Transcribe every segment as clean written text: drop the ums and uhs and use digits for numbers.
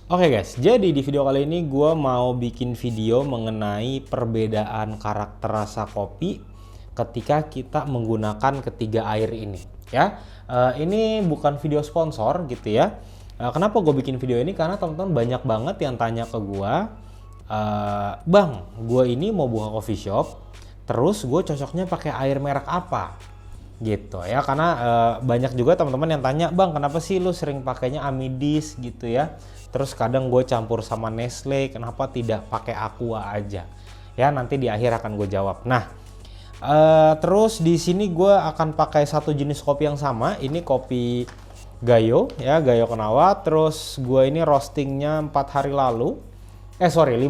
Oke guys, jadi di video kali ini gue mau bikin video mengenai perbedaan karakter rasa kopi ketika kita menggunakan ketiga air ini ya. Ini bukan video sponsor gitu ya. Kenapa gue bikin video ini? Karena teman-teman banyak banget yang tanya ke gue, Bang, gue ini mau buka coffee shop, terus gue cocoknya pakai air merek apa? Gitu ya, karena banyak juga teman-teman yang tanya, Bang, kenapa sih lu sering pakainya Amidis gitu ya, terus kadang gue campur sama Nestle, kenapa tidak pakai Aqua aja ya? Nanti di akhir akan gue jawab. Nah, terus di sini gue akan pakai satu jenis kopi yang sama. Ini kopi Gayo ya, Gayo Kenawa. Terus gue ini roastingnya 5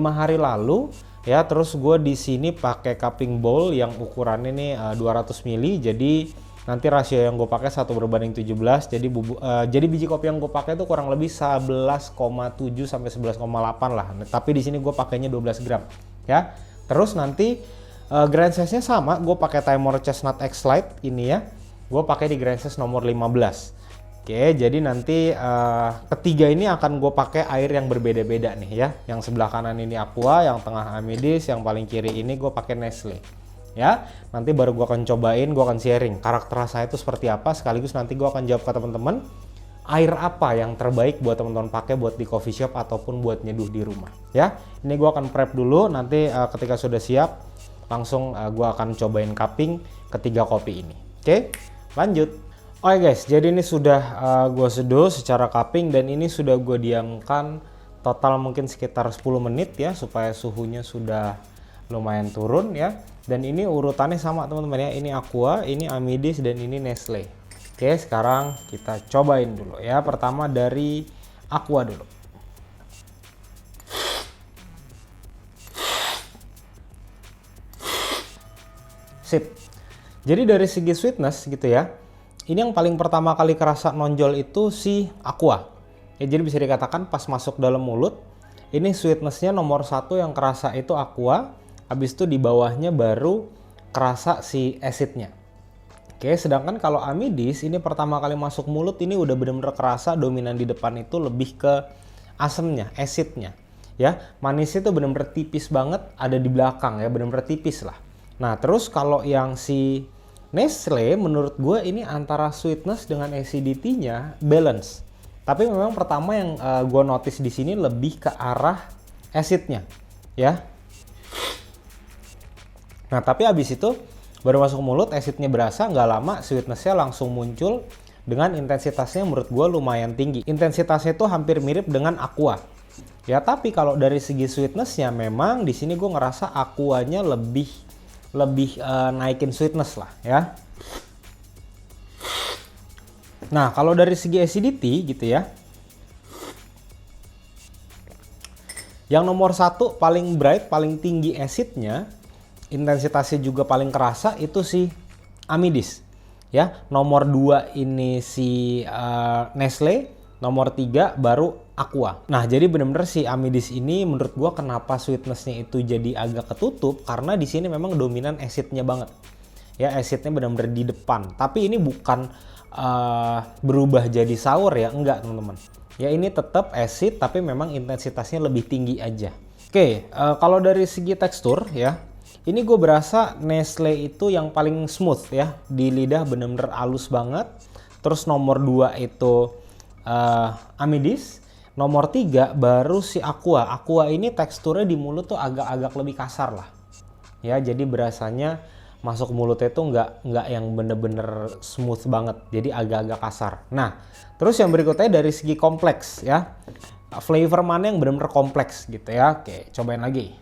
hari lalu ya. Terus gue di sini pakai cupping bowl yang ukurannya ini 200 ml. Jadi nanti rasio yang gue pakai 1:17. Jadi biji kopi yang gue pakai itu kurang lebih 11,7 sampai 11,8 lah. Tapi di sini gue pakainya 12 gram ya. Terus nanti grind size-nya sama, gue pakai Timor Chestnut X Lite ini ya. Gue pakai di grind size nomor 15. Oke, jadi nanti ketiga ini akan gue pakai air yang berbeda-beda nih ya. Yang sebelah kanan ini Aqua, yang tengah Amidis, yang paling kiri ini gue pakai Nestle. Ya, nanti baru gue akan cobain, gue akan sharing karakter rasanya itu seperti apa. Sekaligus nanti gue akan jawab ke teman-teman, air apa yang terbaik buat teman-teman pakai buat di coffee shop ataupun buat nyeduh di rumah. Ya, ini gue akan prep dulu. Nanti ketika sudah siap, langsung gue akan cobain cupping ketiga kopi ini. Oke, lanjut. Oke guys, jadi ini sudah gue seduh secara cupping dan ini sudah gue diamkan total mungkin sekitar 10 menit ya, supaya suhunya sudah lumayan turun ya. Dan ini urutannya sama teman-teman ya, ini Aqua, ini Amidis, dan ini Nestle. Oke, sekarang kita cobain dulu ya. Pertama dari Aqua dulu. Sip. Jadi dari segi sweetness gitu ya, ini yang paling pertama kali kerasa nonjol itu si Aqua. Ya, jadi bisa dikatakan pas masuk dalam mulut, ini sweetnessnya nomor 1 yang kerasa itu Aqua. Habis itu di bawahnya baru kerasa si acidnya. Oke, sedangkan kalau Amidis ini pertama kali masuk mulut ini udah bener-bener kerasa dominan di depan itu lebih ke asemnya, acidnya. Ya, manisnya itu bener-bener tipis banget, ada di belakang ya, bener-bener tipis lah. Nah, terus kalau yang si Nestle menurut gue ini antara sweetness dengan acidity-nya balance. Tapi memang pertama yang gue notice di sini lebih ke arah acidnya, ya. Nah, tapi abis itu baru masuk mulut, acidnya berasa, nggak lama sweetness-nya langsung muncul dengan intensitasnya menurut gue lumayan tinggi. Intensitasnya itu hampir mirip dengan Aqua. Ya, tapi kalau dari segi sweetness-nya memang di sini gue ngerasa Aquanya lebih naikin sweetness lah ya. Nah, kalau dari segi acidity gitu ya, yang nomor 1 paling bright, paling tinggi acidnya, intensitasnya juga paling kerasa itu si Amidis ya. Nomor 2 ini si Nestle, nomor 3 baru Aqua. Nah, jadi bener-bener si Amidis ini menurut gua kenapa sweetnessnya itu jadi agak ketutup, karena di sini memang dominan acidnya banget ya. Acidnya bener-bener di depan, tapi ini bukan berubah jadi sour ya, enggak teman-teman ya. Ini tetap acid tapi memang intensitasnya lebih tinggi aja. Oke, kalau dari segi tekstur ya, ini gue berasa Nestle itu yang paling smooth ya, di lidah bener-bener halus banget. Terus nomor 2 itu Amidis, nomor 3 baru si Aqua. Aqua ini teksturnya di mulut tuh agak-agak lebih kasar lah ya, jadi berasanya masuk mulutnya tuh nggak yang bener-bener smooth banget, jadi agak-agak kasar. Nah, terus yang berikutnya dari segi kompleks ya, flavor mana yang bener-bener kompleks gitu ya. Oke, cobain lagi.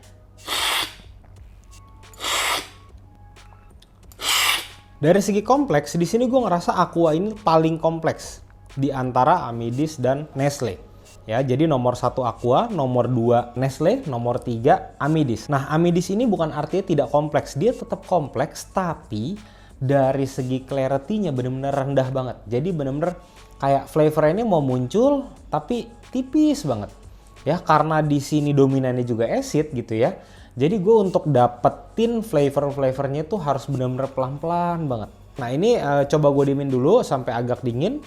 Dari segi kompleks, di sini gue ngerasa Aqua ini paling kompleks di antara Amidis dan Nestle. Ya, jadi nomor 1 Aqua, nomor 2 Nestle, nomor 3 Amidis. Nah, Amidis ini bukan artinya tidak kompleks, dia tetap kompleks, tapi dari segi clarity-nya benar-benar rendah banget. Jadi benar-benar kayak flavor-nya ini mau muncul, tapi tipis banget. Ya, karena di sini dominannya juga acid gitu ya. Jadi gue untuk dapetin flavor-flavornya itu harus benar-benar pelan-pelan banget. Nah, ini coba gue diemin dulu sampai agak dingin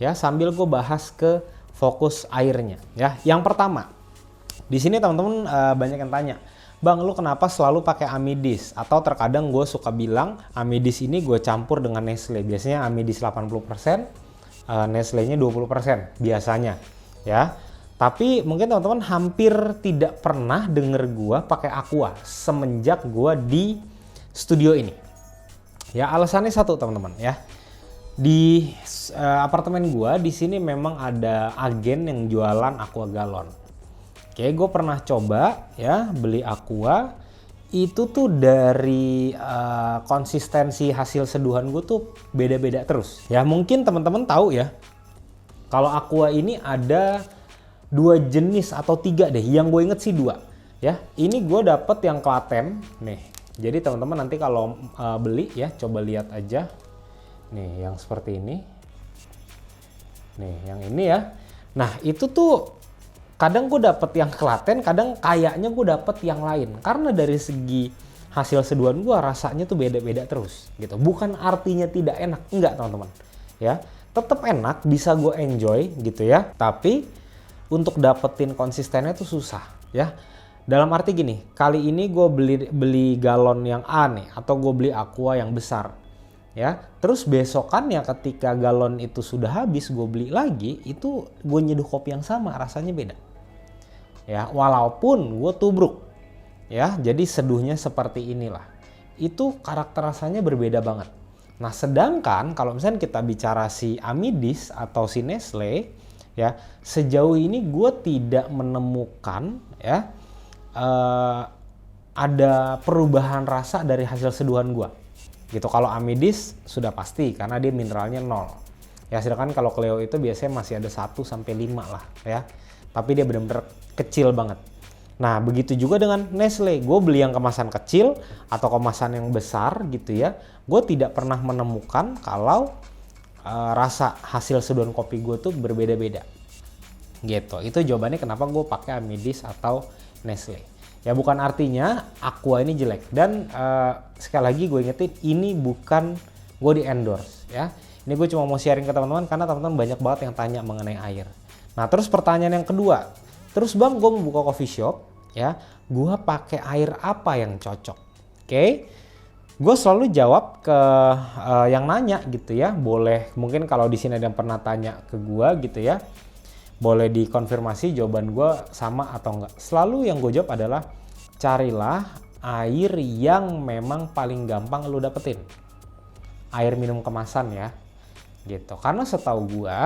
ya, sambil gue bahas ke fokus airnya ya. Yang pertama, di sini teman-teman banyak yang tanya, Bang, lu kenapa selalu pakai Amidis? Atau terkadang gue suka bilang Amidis ini gue campur dengan Nestle. Biasanya Amidis 80%, Nestle-nya 20% biasanya ya. Tapi mungkin teman-teman hampir tidak pernah denger gue pakai Aqua semenjak gue di studio ini. Ya, alasannya satu teman-teman ya. Di apartemen gua di sini memang ada agen yang jualan Aqua galon. Oke, gue pernah coba ya beli Aqua, itu tuh dari konsistensi hasil seduhan gue tuh beda-beda terus. Ya mungkin teman-teman tahu ya, kalau Aqua ini ada 2 jenis atau 3 deh, yang gue inget sih 2 ya. Ini gue dapet yang Klaten nih. Jadi teman-teman nanti kalau beli ya coba lihat aja. Nih yang seperti ini. Nih yang ini ya. Nah itu tuh kadang gue dapet yang Klaten, kadang kayaknya gue dapet yang lain. Karena dari segi hasil seduhan gue rasanya tuh beda-beda terus gitu. Bukan artinya tidak enak, enggak teman-teman. Ya, tetap enak, bisa gue enjoy gitu ya. Tapi untuk dapetin konsistennya tuh susah ya. Dalam arti gini, kali ini gue beli galon yang A nih, atau gue beli Aqua yang besar. Ya, terus besokannya ketika galon itu sudah habis gue beli lagi, itu gue nyeduh kopi yang sama, rasanya beda. Ya, walaupun gue tubruk. Ya, jadi seduhnya seperti inilah. Itu karakter rasanya berbeda banget. Nah, sedangkan kalau misalnya kita bicara si Amidis atau si Nestle, ya, sejauh ini gue tidak menemukan ya ada perubahan rasa dari hasil seduhan gue. Gitu. Kalau Amidis sudah pasti karena dia mineralnya 0. Ya, sedangkan kalau Cleo itu biasanya masih ada 1 sampai 5 lah ya. Tapi dia benar-benar kecil banget. Nah, begitu juga dengan Nestle. Gue beli yang kemasan kecil atau kemasan yang besar gitu ya. Gue tidak pernah menemukan kalau rasa hasil seduhan kopi gue tuh berbeda-beda. Gitu. Itu jawabannya kenapa gue pakai Amidis atau Nestle. Ya bukan artinya Aqua ini jelek. Dan sekali lagi gue ingetin, ini bukan gue di endorse ya. Ini gue cuma mau sharing ke teman-teman karena teman-teman banyak banget yang tanya mengenai air. Nah terus pertanyaan yang kedua, terus Bang gue mau buka coffee shop ya, gue pakai air apa yang cocok? Oke, gue selalu jawab ke yang nanya gitu ya. Boleh mungkin kalau di sini ada yang pernah tanya ke gue gitu ya, boleh dikonfirmasi jawaban gue sama atau enggak. Selalu yang gue jawab adalah carilah air yang memang paling gampang lu dapetin. Air minum kemasan ya. Gitu. Karena setahu gue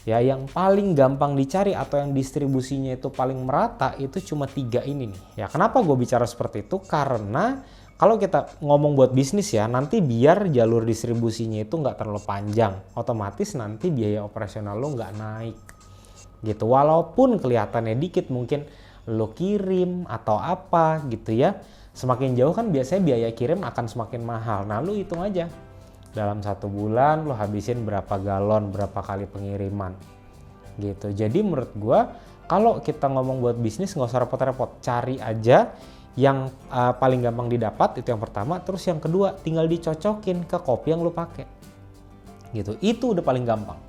ya yang paling gampang dicari atau yang distribusinya itu paling merata itu cuma 3 ini nih. Ya kenapa gue bicara seperti itu? Karena kalau kita ngomong buat bisnis ya, nanti biar jalur distribusinya itu nggak terlalu panjang. Otomatis nanti biaya operasional lo nggak naik. Gitu, walaupun kelihatannya dikit mungkin lo kirim atau apa gitu ya, semakin jauh kan biasanya biaya kirim akan semakin mahal. Nah lo hitung aja dalam 1 bulan lo habisin berapa galon, berapa kali pengiriman gitu. Jadi menurut gua kalau kita ngomong buat bisnis nggak usah repot-repot, cari aja yang paling gampang didapat, itu yang pertama. Terus yang kedua tinggal dicocokin ke kopi yang lo pakai gitu, itu udah paling gampang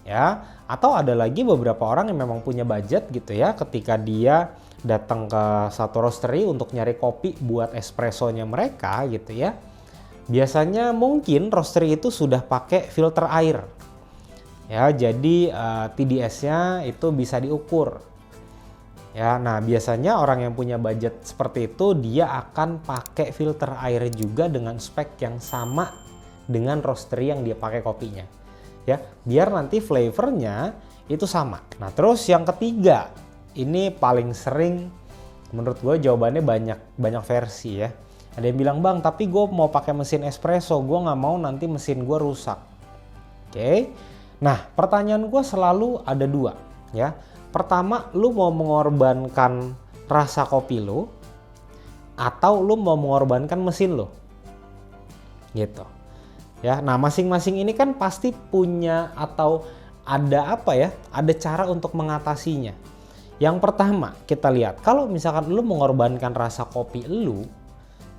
ya. Atau ada lagi beberapa orang yang memang punya budget gitu ya, ketika dia datang ke satu roastery untuk nyari kopi buat espressonya mereka gitu ya, biasanya mungkin roastery itu sudah pakai filter air ya, jadi TDS-nya itu bisa diukur ya. Nah biasanya orang yang punya budget seperti itu dia akan pakai filter air juga dengan spek yang sama dengan roastery yang dia pakai kopinya ya, biar nanti flavornya itu sama. Nah terus yang ketiga, ini paling sering menurut gue jawabannya banyak versi ya. Ada yang bilang, Bang tapi gue mau pakai mesin espresso, gue nggak mau nanti mesin gue rusak. Oke. Nah pertanyaan gue selalu ada 2 ya. Pertama, lu mau mengorbankan rasa kopi lu atau lu mau mengorbankan mesin lu gitu ya. Nah masing-masing ini kan pasti punya atau ada apa ya, ada cara untuk mengatasinya. Yang pertama kita lihat, kalau misalkan lu mengorbankan rasa kopi lu,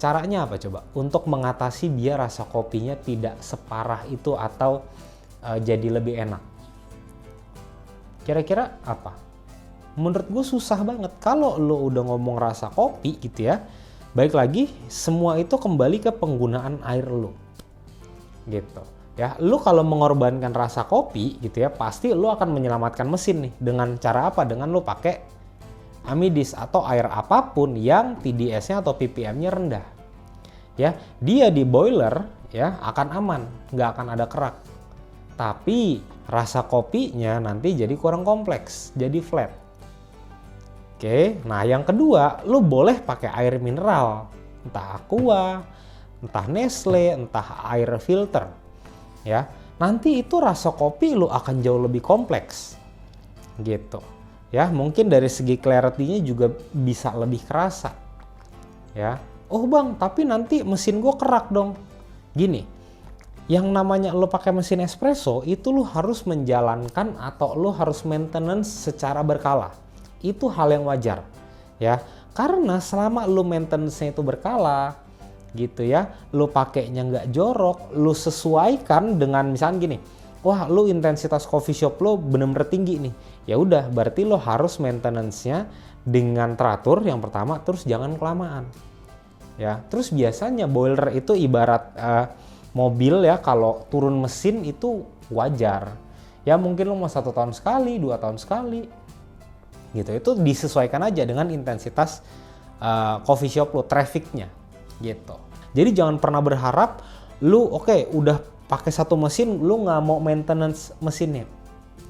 caranya apa coba untuk mengatasi biar rasa kopinya tidak separah itu atau jadi lebih enak. Kira-kira apa? Menurut gue susah banget. Kalau lo udah ngomong rasa kopi gitu ya, baik lagi semua itu kembali ke penggunaan air lo. Gitu. Ya, lu kalau mengorbankan rasa kopi gitu ya, pasti lu akan menyelamatkan mesin nih. Dengan cara apa? Dengan lu pakai amidis atau air apapun yang TDS-nya atau ppm-nya rendah. Ya, dia di boiler ya akan aman, nggak akan ada kerak. Tapi rasa kopinya nanti jadi kurang kompleks, jadi flat. Oke, nah yang kedua, lu boleh pakai air mineral, entah Aqua, entah Nestle, entah air filter. Ya, nanti itu rasa kopi lu akan jauh lebih kompleks. Gitu. Ya, mungkin dari segi clarity-nya juga bisa lebih kerasa. Ya. Oh bang, tapi nanti mesin gue kerak dong. Gini, yang namanya lo pakai mesin espresso itu lo harus menjalankan atau lo harus maintenance secara berkala. Itu hal yang wajar. Ya, karena selama lo maintenance-nya itu berkala, gitu ya, lo pakainya nggak jorok, lo sesuaikan dengan misalnya gini, wah lo intensitas coffee shop lo bener-bener tinggi nih, ya udah berarti lo harus maintenance-nya dengan teratur yang pertama, terus jangan kelamaan ya. Terus biasanya boiler itu ibarat mobil ya, kalau turun mesin itu wajar ya, mungkin lo mau 1 tahun sekali, 2 tahun sekali gitu, itu disesuaikan aja dengan intensitas coffee shop lo, trafficnya gitu. Jadi jangan pernah berharap lu udah pakai satu mesin lu nggak mau maintenance mesinnya.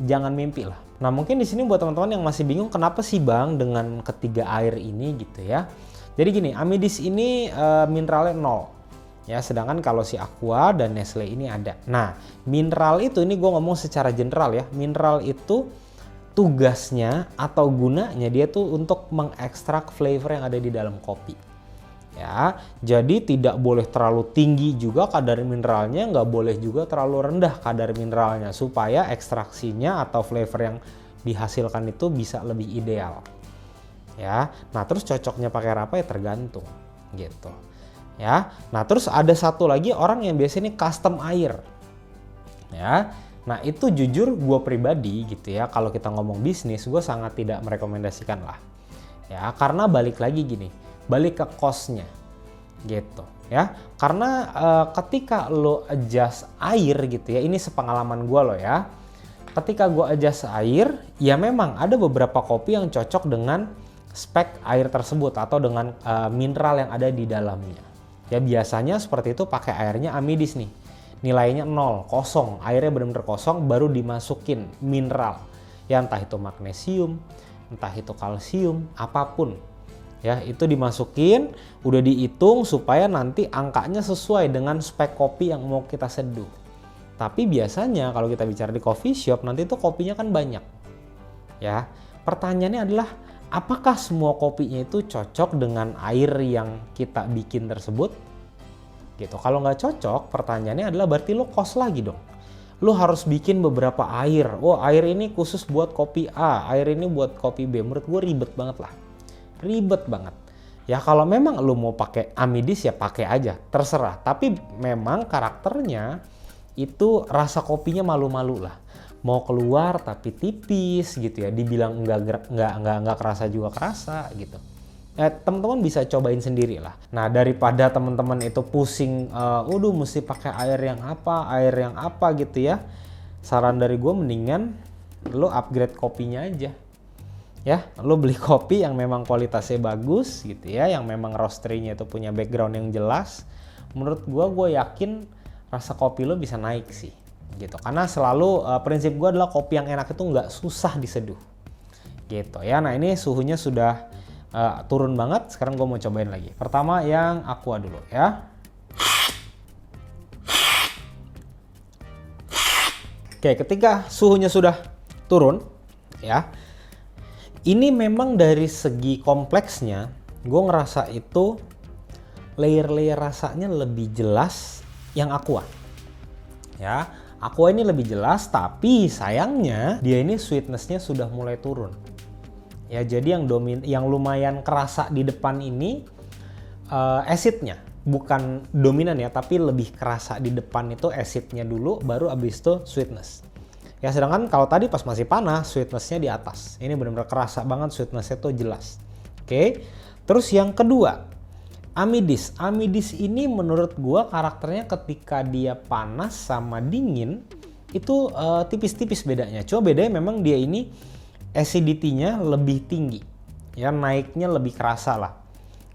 Jangan mimpi lah. Nah mungkin di sini buat teman-teman yang masih bingung kenapa sih bang dengan ketiga air ini gitu ya. Jadi gini, amidis ini mineralnya 0 ya, sedangkan kalau si Aqua dan Nestle ini ada. Nah mineral itu, ini gue ngomong secara general ya, mineral itu tugasnya atau gunanya dia tuh untuk mengekstrak flavor yang ada di dalam kopi. Ya, jadi tidak boleh terlalu tinggi juga kadar mineralnya, nggak boleh juga terlalu rendah kadar mineralnya, supaya ekstraksinya atau flavor yang dihasilkan itu bisa lebih ideal. Ya, nah terus cocoknya pakai apa ya tergantung, gitu. Ya, nah terus ada satu lagi orang yang biasanya custom air. Ya, nah itu jujur gue pribadi gitu ya, kalau kita ngomong bisnis gue sangat tidak merekomendasikan lah. Ya, karena balik lagi gini. Balik ke cost-nya gitu ya, karena ketika lo adjust air gitu ya, ini sepengalaman gue lo ya, ketika gue adjust air ya memang ada beberapa kopi yang cocok dengan spek air tersebut atau dengan mineral yang ada di dalamnya ya. Biasanya seperti itu pakai airnya amidis nih, nilainya 0, kosong, airnya benar-benar kosong, baru dimasukin mineral ya, entah itu magnesium, entah itu kalsium, apapun ya, itu dimasukin, udah dihitung supaya nanti angkanya sesuai dengan spek kopi yang mau kita seduh. Tapi biasanya kalau kita bicara di coffee shop, nanti tuh kopinya kan banyak ya. Pertanyaannya adalah apakah semua kopinya itu cocok dengan air yang kita bikin tersebut gitu. Kalau nggak cocok, pertanyaannya adalah berarti lo cost lagi dong. Lo harus bikin beberapa air. Oh air ini khusus buat kopi A, air ini buat kopi B. Menurut gue ribet banget lah. Ribet banget ya. Kalau memang lu mau pakai amidis ya pakai aja, terserah. Tapi memang karakternya itu rasa kopinya malu-malu lah, mau keluar tapi tipis gitu ya, dibilang enggak kerasa juga kerasa gitu. Teman-teman bisa cobain sendiri lah. Nah daripada teman-teman itu pusing, mesti pakai air yang apa gitu ya, saran dari gue mendingan lu upgrade kopinya aja. Ya, lo beli kopi yang memang kualitasnya bagus gitu ya, yang memang roastery-nya itu punya background yang jelas. Menurut gue yakin rasa kopi lo bisa naik sih gitu. Karena selalu prinsip gue adalah kopi yang enak itu nggak susah diseduh gitu ya. Nah ini suhunya sudah turun banget, sekarang gue mau cobain lagi. Pertama yang Aqua dulu ya. Oke, ketika suhunya sudah turun ya, ini memang dari segi kompleksnya, gue ngerasa itu layer-layer rasanya lebih jelas yang Aqua. Ya, Aqua ini lebih jelas, tapi sayangnya dia ini sweetness-nya sudah mulai turun. Ya, jadi yang lumayan kerasa di depan ini acidnya, bukan dominan ya, tapi lebih kerasa di depan itu acidnya dulu, baru abis itu sweetness. Ya sedangkan kalau tadi pas masih panas, sweetness-nya di atas. Ini benar-benar kerasa banget sweetness-nya tuh jelas. Oke. Terus yang kedua, amidis. Amidis ini menurut gua karakternya ketika dia panas sama dingin itu tipis-tipis bedanya. Cuma bedanya memang dia ini acidity-nya lebih tinggi. Ya naiknya lebih kerasa lah.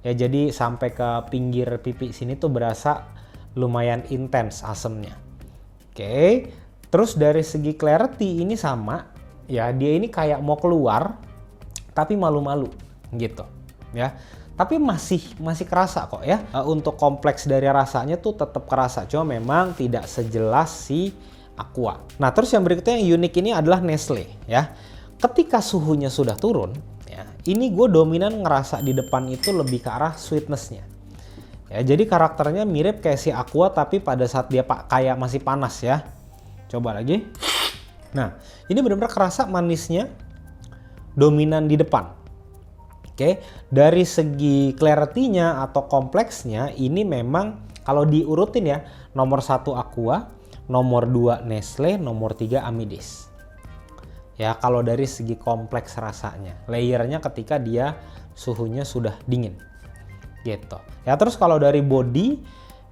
Ya jadi sampai ke pinggir pipi sini tuh berasa lumayan intens asemnya. Oke. Terus dari segi clarity ini sama, ya dia ini kayak mau keluar tapi malu-malu gitu, ya. Tapi masih kerasa kok ya. Untuk kompleks dari rasanya tuh tetap kerasa, cuma memang tidak sejelas si Aqua. Nah, terus yang berikutnya yang unik ini adalah Nestle ya. Ketika suhunya sudah turun, ya, ini gue dominan ngerasa di depan itu lebih ke arah sweetness-nya. Ya, jadi karakternya mirip kayak si Aqua tapi pada saat dia kayak masih panas ya. Coba lagi. Nah, ini benar-benar kerasa manisnya dominan di depan. Oke, dari segi clarity-nya atau kompleksnya ini memang kalau diurutin ya, nomor 1 Aqua, nomor 2 Nestle, nomor 3 Amidis. Ya, kalau dari segi kompleks rasanya, layernya ketika dia suhunya sudah dingin. Gitu. Ya, terus kalau dari body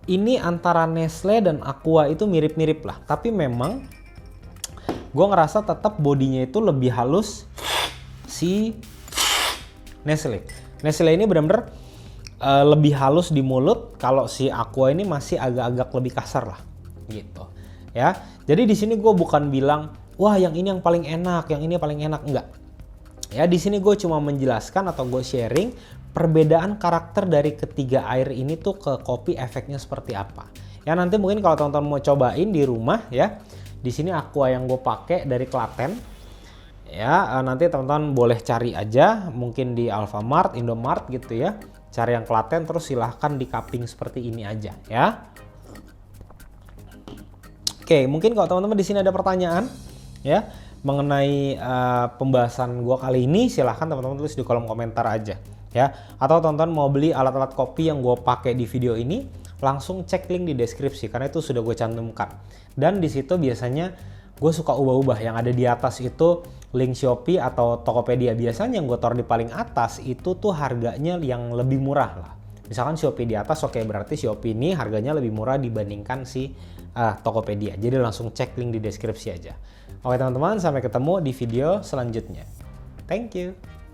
ini antara Nestle dan Aqua itu mirip-mirip lah, tapi memang gue ngerasa tetap bodinya itu lebih halus si Nestle. Nestle ini benar-benar lebih halus di mulut, kalau si Aqua ini masih agak-agak lebih kasar lah, gitu. Ya, jadi di sini gue bukan bilang, wah yang ini yang paling enak, yang ini paling enak, enggak. Ya, di sini gue cuma menjelaskan atau gue sharing perbedaan karakter dari ketiga air ini tuh ke kopi efeknya seperti apa. Ya nanti mungkin kalau teman-teman mau cobain di rumah ya, di sini Aqua yang gue pakai dari Klaten. Ya nanti teman-teman boleh cari aja, mungkin di Alfamart, Indomart gitu ya. Cari yang Klaten terus silahkan di cupping seperti ini aja ya. Oke, mungkin kalau teman-teman di sini ada pertanyaan ya mengenai pembahasan gue kali ini, silahkan teman-teman tulis di kolom komentar aja ya. Atau teman-teman mau beli alat-alat kopi yang gue pakai di video ini, langsung cek link di deskripsi karena itu sudah gue cantumkan. Dan di situ biasanya gue suka ubah-ubah, yang ada di atas itu link Shopee atau Tokopedia. Biasanya yang gue taruh di paling atas itu tuh harganya yang lebih murah lah. Misalkan Shopee di atas, oke, berarti Shopee ini harganya lebih murah dibandingkan si Tokopedia. Jadi langsung cek link di deskripsi aja. Oke teman-teman, sampai ketemu di video selanjutnya. Thank you.